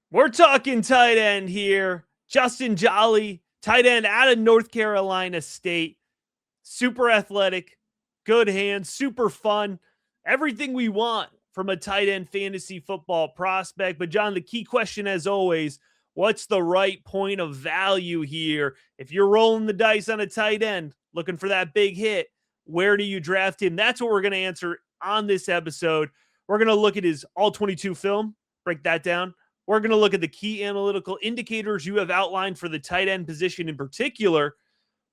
We're talking tight end here. Justin Joly, tight end out of North Carolina State. Super athletic, good hands, super fun. Everything we want from a tight end fantasy football prospect. But, John, the key question, as always, what's the right point of value here? If you're rolling the dice on a tight end, looking for that big hit, where do you draft him? That's what we're going to answer on this episode. We're going to look at his all 22 film, break that down. We're going to look at the key analytical indicators you have outlined for the tight end position in particular.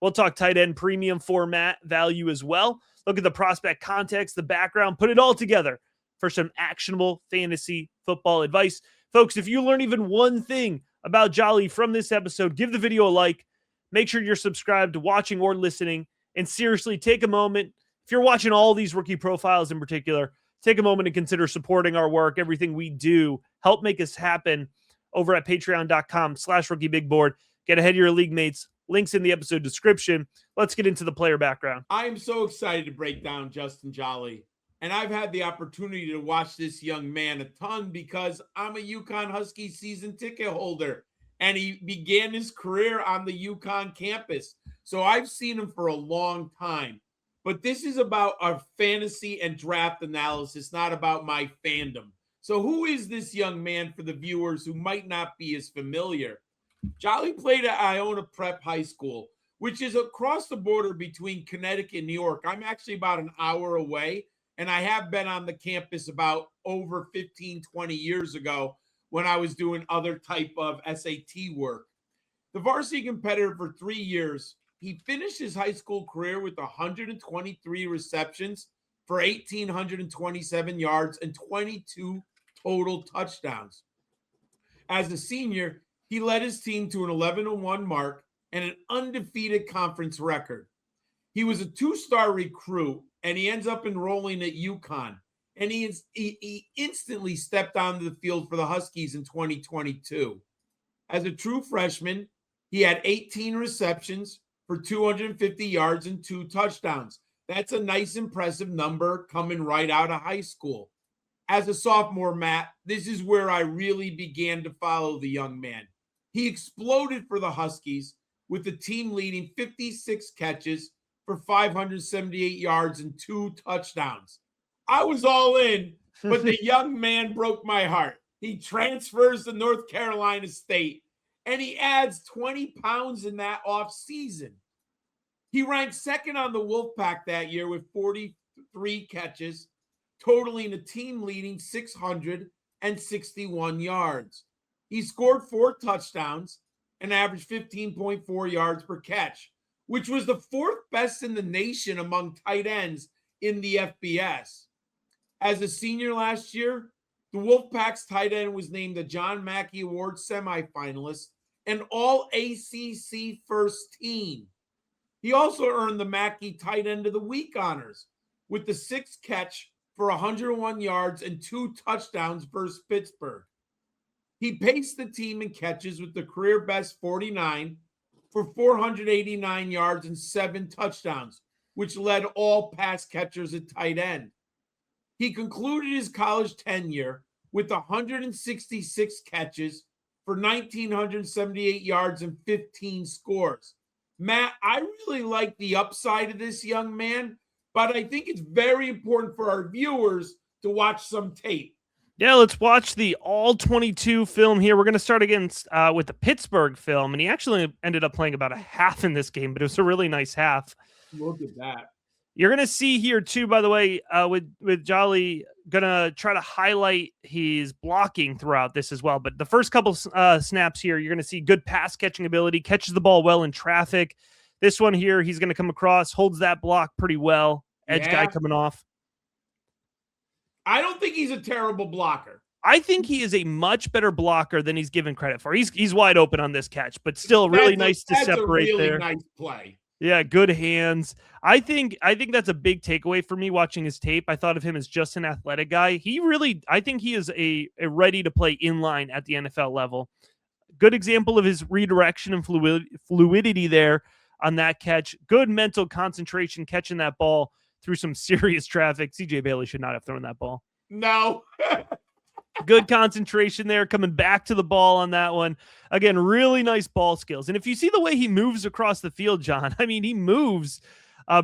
We'll talk tight end premium format value as well. Look at the prospect context, the background, put it all together for some actionable fantasy football advice. Folks, if you learn even one thing about Joly from this episode, give the video a like. Make sure you're subscribed to watching or listening. And seriously, take a moment. If you're watching all these rookie profiles in particular, take a moment and consider supporting our work, everything we do. Help make us happen over at patreon.com/rookiebigboard. Get ahead of your league mates. Links in the episode description. Let's get into the player background. I am so excited to break down Justin Joly. And I've had the opportunity to watch this young man a ton because I'm a UConn Huskies season ticket holder. And he began his career on the UConn campus. So I've seen him for a long time. But this is about our fantasy and draft analysis, not about my fandom. So who is this young man for the viewers who might not be as familiar? Joly played at Iona Prep High School, which is across the border between Connecticut and New York. I'm actually about an hour away, and I have been on the campus about over 15, 20 years ago when I was doing other type of SAT work. The varsity competitor for 3 years, he finished his high school career with 123 receptions for 1,827 yards and 22 total touchdowns. As a senior, he led his team to an 11-1 mark and an undefeated conference record. He was a two-star recruit, and he ends up enrolling at UConn. And he instantly stepped onto the field for the Huskies in 2022. As a true freshman, he had 18 receptions for 250 yards and 2 touchdowns. That's a nice, impressive number coming right out of high school. As a sophomore, Matt, this is where I really began to follow the young man. He exploded for the Huskies with the team leading 56 catches for 578 yards and 2 touchdowns. I was all in, but the young man broke my heart. He transfers to North Carolina State, and he adds 20 pounds in that offseason. He ranked second on the Wolfpack that year with 43 catches, totaling a team-leading 661 yards. He scored 4 touchdowns and averaged 15.4 yards per catch, which was the 4th best in the nation among tight ends in the FBS. As a senior last year, the Wolfpack's tight end was named the John Mackey Award semifinalist and All-ACC first team. He also earned the Mackey Tight End of the Week honors with the 6th catch for 101 yards and 2 touchdowns versus Pittsburgh. He paced the team in catches with the career best 49 for 489 yards and 7 touchdowns, which led all pass catchers at tight end. He concluded his college tenure with 166 catches for 1,978 yards and 15 scores. Matt, I really like the upside of this young man, but I think it's very important for our viewers to watch some tape. Yeah, let's watch the all 22 film here. We're going to start against with the Pittsburgh film, and he actually ended up playing about a half in this game, but it was a really nice half. Look at that. You're going to see here too, by the way, with Joly, going to try to highlight his blocking throughout this as well. But the first couple snaps here, you're going to see good pass catching ability, catches the ball well in traffic. This one here, he's going to come across, holds that block pretty well. Edge guy coming off. I don't think he's a terrible blocker. I think he is a much better blocker than he's given credit for. He's wide open on this catch, but still really nice to separate there. That's a really nice play. Yeah, good hands. I think that's a big takeaway for me watching his tape. I thought of him as just an athletic guy. I think he is a ready to play inline at the NFL level. Good example of his redirection and fluidity there on that catch. Good mental concentration catching that ball through some serious traffic. CJ Bailey should not have thrown that ball. No. Good concentration there, coming back to the ball on that one. Again, really nice ball skills. And if you see the way he moves across the field, John, I mean, he moves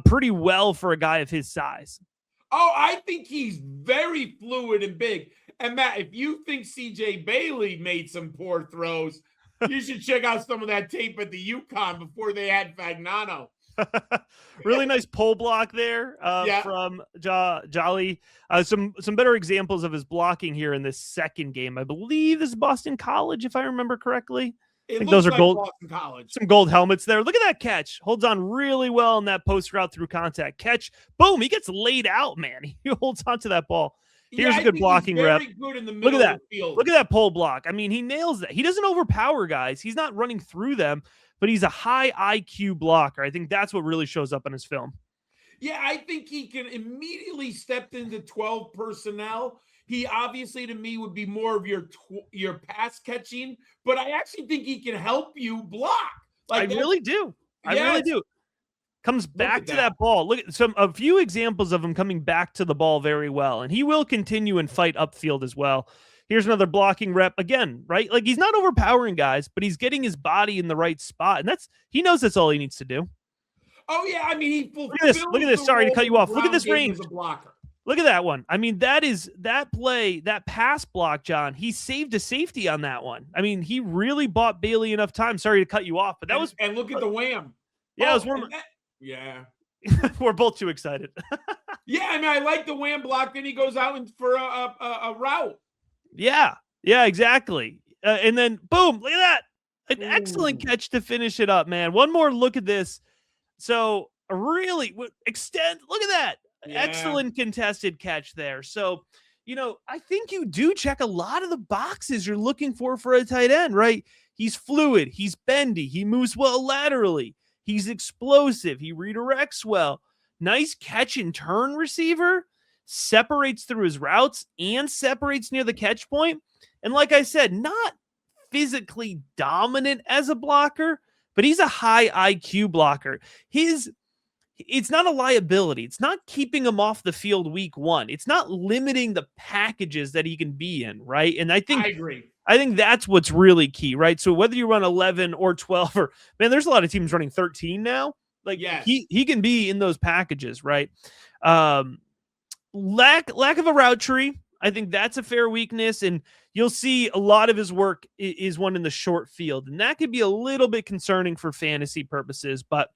pretty well for a guy of his size. Oh, I think he's very fluid and big. And Matt, if you think CJ Bailey made some poor throws, you should check out some of that tape at the UConn before they had Fagnano. Really nice pull block there from Joly. Some better examples of his blocking here in this second game. I believe this is Boston College, if I remember correctly. I think those are gold. Boston College. Some gold helmets there. Look at that catch. Holds on really well in that post route through contact. Catch. Boom. He gets laid out, man. He holds on to that ball. Here's a good blocking rep. Good in the Look at that. Of the field. Look at that pole block. I mean, he nails that. He doesn't overpower guys. He's not running through them, but he's a high IQ blocker. I think that's what really shows up on his film. Yeah, I think he can immediately step into 12 personnel. He obviously, to me, would be more of your pass catching, but I actually think he can help you block. I really do. I really do. Comes back to that ball. Look at a few examples of him coming back to the ball very well, and he will continue and fight upfield as well. Here's another blocking rep again, right? Like, he's not overpowering guys, but he's getting his body in the right spot, and he knows that's all he needs to do. Oh yeah, I mean, he look at this. Sorry to cut you off. Look at this range. Look at that one. I mean, that play, that pass block, John. He saved a safety on that one. I mean, he really bought Bailey enough time. Sorry to cut you off, but that was. And look at the wham. Yeah, it was one. Yeah. We're both too excited. Yeah, I mean, I like the wham block. Then he goes out for a route. Yeah, exactly. And then boom, look at that. An excellent catch to finish it up, man. One more look at this. So really extend. Look at that. Yeah. Excellent contested catch there. So, I think you do check a lot of the boxes you're looking for a tight end, right? He's fluid. He's bendy. He moves well laterally. He's explosive. He redirects well. Nice catch and turn receiver. Separates through his routes and separates near the catch point. And like I said, not physically dominant as a blocker, but he's a high IQ blocker. It's not a liability. It's not keeping him off the field week one. It's not limiting the packages that he can be in, right? And I agree. I think that's what's really key, right? So whether you run 11 or 12, or man, there's a lot of teams running 13 now. Like, yes. he can be in those packages, right? Lack of a route tree. I think that's a fair weakness, and you'll see a lot of his work is one in the short field, and that could be a little bit concerning for fantasy purposes, but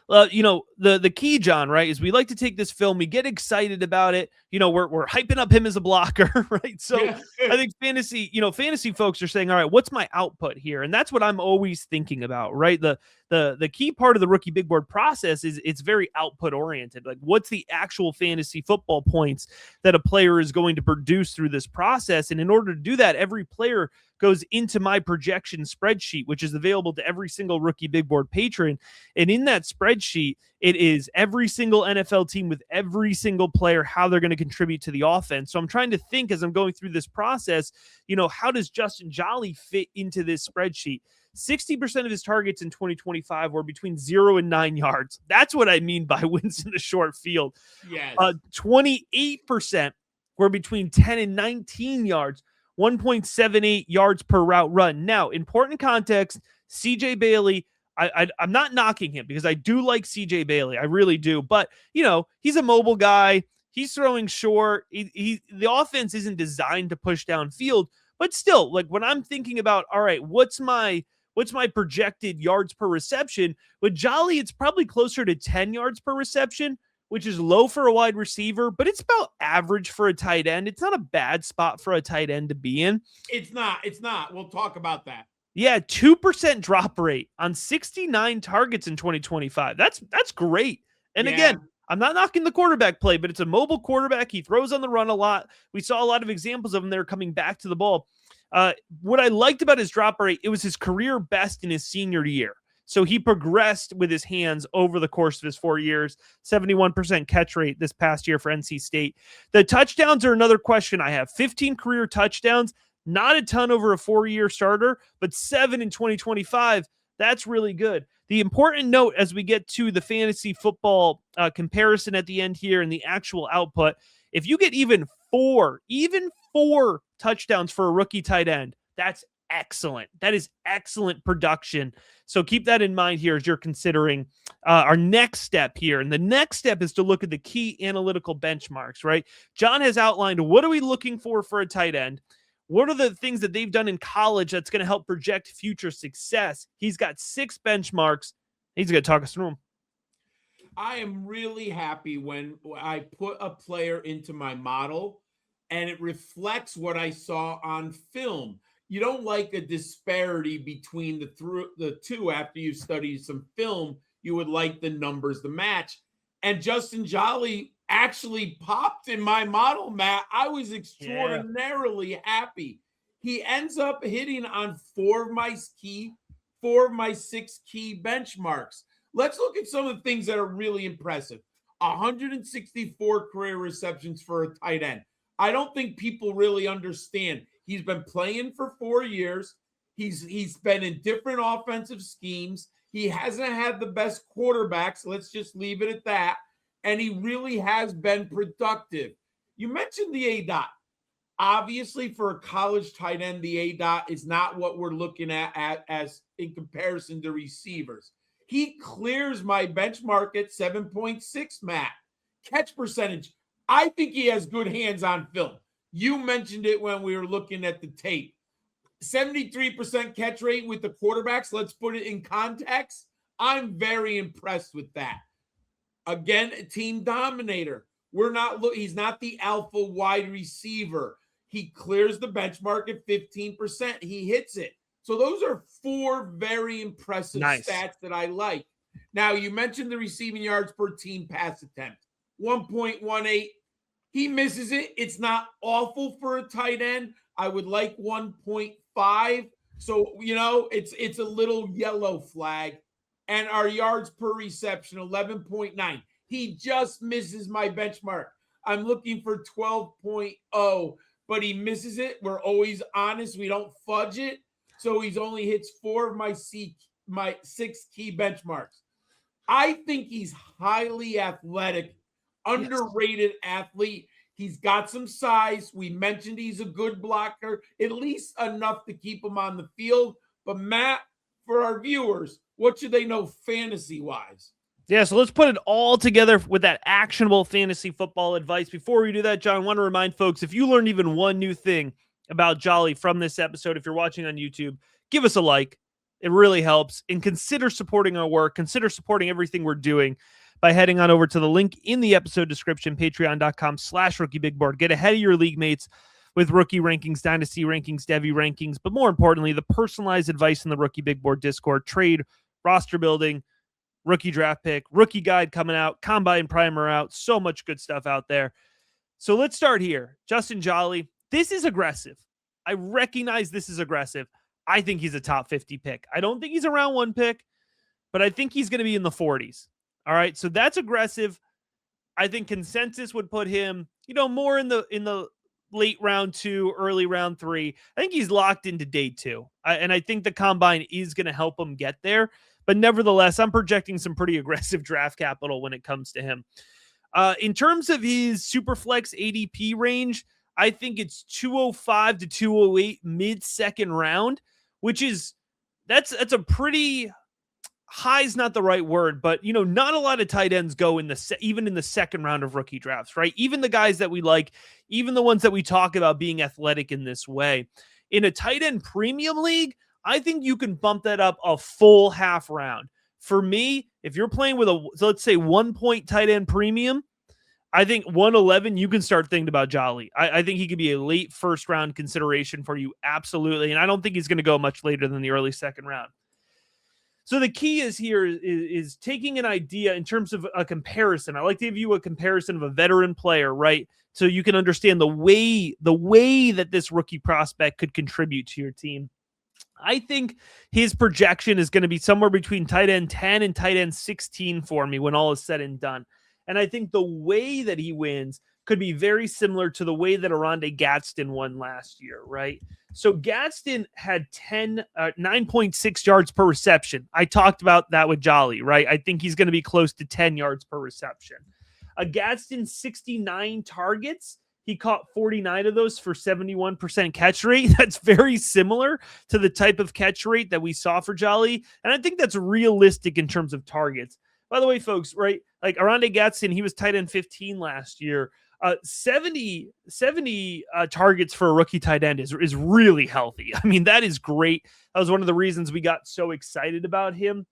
the key, John, right, is we like to take this film, we get excited about it, we're hyping up him as a blocker, right? So yeah. I think fantasy folks are saying, all right, what's my output here? And that's what I'm always thinking about, right? The key part of the rookie big board process is it's very output oriented. Like, what's the actual fantasy football points that a player is going to produce through this process? And in order to do that, every player goes into my projection spreadsheet, which is available to every single rookie big board patron. And in that spreadsheet, it is every single NFL team with every single player, how they're going to contribute to the offense. So I'm trying to think as I'm going through this process, how does Justin Joly fit into this spreadsheet? 60% of his targets in 2025 were between 0 and 9 yards. That's what I mean by wins in the short field. Yes. 28% were between 10 and 19 yards. 1.78 yards per route run. Now, important context, CJ Bailey, I'm not knocking him because I do like CJ Bailey. I really do. But, he's a mobile guy. He's throwing short. The offense isn't designed to push downfield. But still, like, when I'm thinking about, all right, what's my projected yards per reception? With Joly, it's probably closer to 10 yards per reception, which is low for a wide receiver, but it's about average for a tight end. It's not a bad spot for a tight end to be in. It's not. We'll talk about that. Yeah, 2% drop rate on 69 targets in 2025. That's great. And again, I'm not knocking the quarterback play, but it's a mobile quarterback. He throws on the run a lot. We saw a lot of examples of him there coming back to the ball. What I liked about his drop rate, it was his career best in his senior year. So he progressed with his hands over the course of his 4 years, 71% catch rate this past year for NC State. The touchdowns are another question I have. 15 career touchdowns, not a ton over a 4-year starter, but 7 in 2025. That's really good. The important note as we get to the fantasy football comparison at the end here and the actual output, if you get even four 4 touchdowns for a rookie tight end. That's excellent. That is excellent production. So keep that in mind here as you're considering our next step here. And the next step is to look at the key analytical benchmarks, right? John has outlined what are we looking for a tight end? What are the things that they've done in college that's going to help project future success? He's got 6 benchmarks. He's going to talk us through them. I am really happy when I put a player into my model and it reflects what I saw on film. You don't like a disparity between the two after you study some film. You would like the numbers to match. And Justin Joly actually popped in my model, Matt. I was extraordinarily happy. He ends up hitting on 4 of my 6 key benchmarks. Let's look at some of the things that are really impressive. 164 career receptions for a tight end. I don't think people really understand. He's been playing for 4 years. He's been in different offensive schemes. He hasn't had the best quarterbacks. Let's just leave it at that. And he really has been productive. You mentioned the A-dot. Obviously, for a college tight end, the A-dot is not what we're looking at as in comparison to receivers. He clears my benchmark at 7.6, Matt. Catch percentage. I think he has good hands on film. You mentioned it when we were looking at the tape. 73% catch rate with the quarterbacks. Let's put it in context. I'm very impressed with that. Again, a team dominator. He's not the alpha wide receiver. He clears the benchmark at 15%. He hits it. So those are 4 very impressive stats that I like. Now, you mentioned the receiving yards per team pass attempt. 1.18. He misses it. It's not awful for a tight end. I would like 1.5. So, it's a little yellow flag. And our yards per reception, 11.9. He just misses my benchmark. I'm looking for 12.0, but he misses it. We're always honest. We don't fudge it. So he's only hits 4 of my 6 key benchmarks. I think he's highly athletic, underrated athlete. He's got some size. We mentioned he's a good blocker, at least enough to keep him on the field. But Matt, for our viewers, what should they know fantasy-wise? Yeah, so let's put it all together with that actionable fantasy football advice. Before we do that, John, I want to remind folks, if you learned even one new thing about Joly from this episode, if you're watching on YouTube, give us a like. It really helps. And consider supporting our work. Consider supporting everything we're doing by heading on over to the link in the episode description, patreon.com/rookiebigboard. Get ahead of your league mates with rookie rankings, dynasty rankings, Devy rankings, but more importantly, the personalized advice in the Rookie Big Board Discord, trade, roster building, rookie draft pick, rookie guide coming out, combine primer out, so much good stuff out there. So let's start here. Justin Joly, this is aggressive. I recognize this is aggressive. I think he's a top 50 pick. I don't think he's a round 1 pick, but I think he's going to be in the 40s. All right, so that's aggressive. I think consensus would put him, more in the late round 2, early round 3. I think he's locked into day 2. And I think the combine is going to help him get there. But nevertheless, I'm projecting some pretty aggressive draft capital when it comes to him. In terms of his Superflex ADP range, I think it's 205 to 208 mid-second round, which is that's a pretty high is not the right word, but not a lot of tight ends go even in the second round of rookie drafts, right? Even the guys that we like, even the ones that we talk about being athletic in this way. In a tight end premium league, I think you can bump that up a full half round. For me, if you're playing with let's say 1 point tight end premium, I think 111, you can start thinking about Joly. I think he could be a late first round consideration for you. Absolutely. And I don't think he's going to go much later than the early second round. So the key is taking an idea in terms of a comparison. I like to give you a comparison of a veteran player, right? So you can understand the way that this rookie prospect could contribute to your team. I think his projection is going to be somewhere between tight end 10 and tight end 16 for me when all is said and done. And I think the way that he wins could be very similar to the way that Oronde Gadsden won last year, right? So Gadsden had 9.6 yards per reception. I talked about that with Joly, right? I think he's going to be close to 10 yards per reception. Gadsden 69 targets, he caught 49 of those for 71% catch rate. That's very similar to the type of catch rate that we saw for Joly. And I think that's realistic in terms of targets. By the way, folks, right? Like Arande Gatson, he was tight end 15 last year. 70 targets for a rookie tight end is really healthy. I mean, that is great. That was one of the reasons we got so excited about him.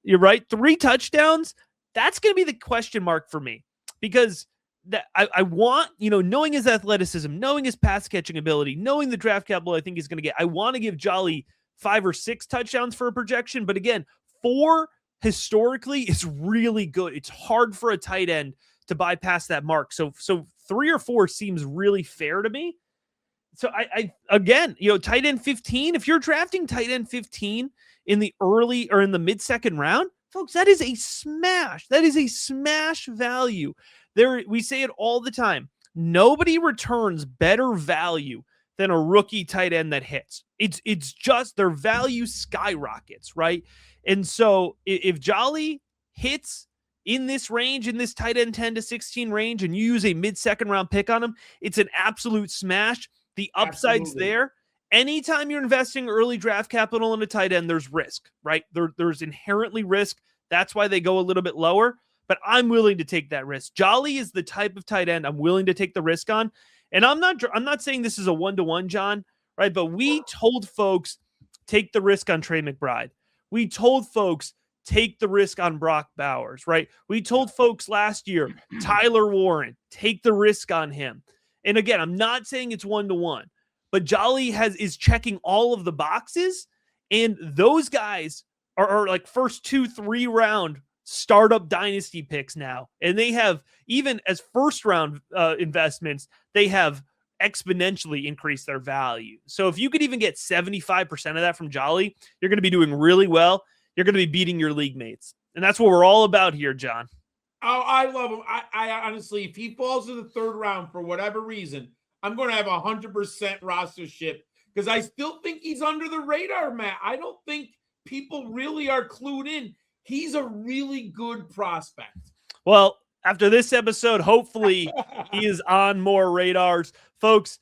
You're right. 3 touchdowns. That's going to be the question mark for me, because that I want, knowing his athleticism, knowing his pass catching ability, knowing the draft capital I think he's going to get, I want to give Joly 5 or 6 touchdowns for a projection. But again, 4 historically is really good. It's hard for a tight end to bypass that mark. So 3 or 4 seems really fair to me. So I again, tight end 15, if you're drafting tight end 15 in the early or in the mid-second round, folks, that is a smash. That is a smash value. We say it all the time. Nobody returns better value than a rookie tight end that hits. It's just their value skyrockets, right? And so if Joly hits in this range, in this tight end 10 to 16 range, and you use a mid-second round pick on him, it's an absolute smash. The upside's there. Anytime you're investing early draft capital in a tight end, there's risk, right? There's inherently risk. That's why they go a little bit lower, but I'm willing to take that risk. Joly is the type of tight end I'm willing to take the risk on. And I'm not saying this is a 1-to-1, John, right? But we told folks, take the risk on Trey McBride. We told folks, take the risk on Brock Bowers, right? We told folks last year, Tyler Warren, take the risk on him. And again, I'm not saying it's 1-to-1, but Joly is checking all of the boxes, and those guys are like first 2-3 round startup dynasty picks now. And they have, even as first round investments, they have exponentially increased their value. So if you could even get 75% of that from Joly, you're going to be doing really well. You're going to be beating your league mates. And that's what we're all about here, John. Oh, I love him. I honestly, if he falls to the 3rd round for whatever reason, I'm going to have 100% rostership, because I still think he's under the radar, Matt. I don't think people really are clued in. He's a really good prospect. Well, after this episode, hopefully he is on more radars. Folks,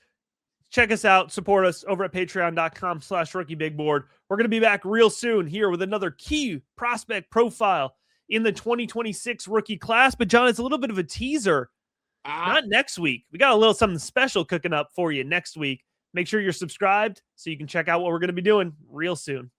check us out. Support us over at patreon.com/rookiebigboard. We're going to be back real soon here with another key prospect profile in the 2026 rookie class. But John, it's a little bit of a teaser. Not next week. We got a little something special cooking up for you next week. Make sure you're subscribed so you can check out what we're going to be doing real soon.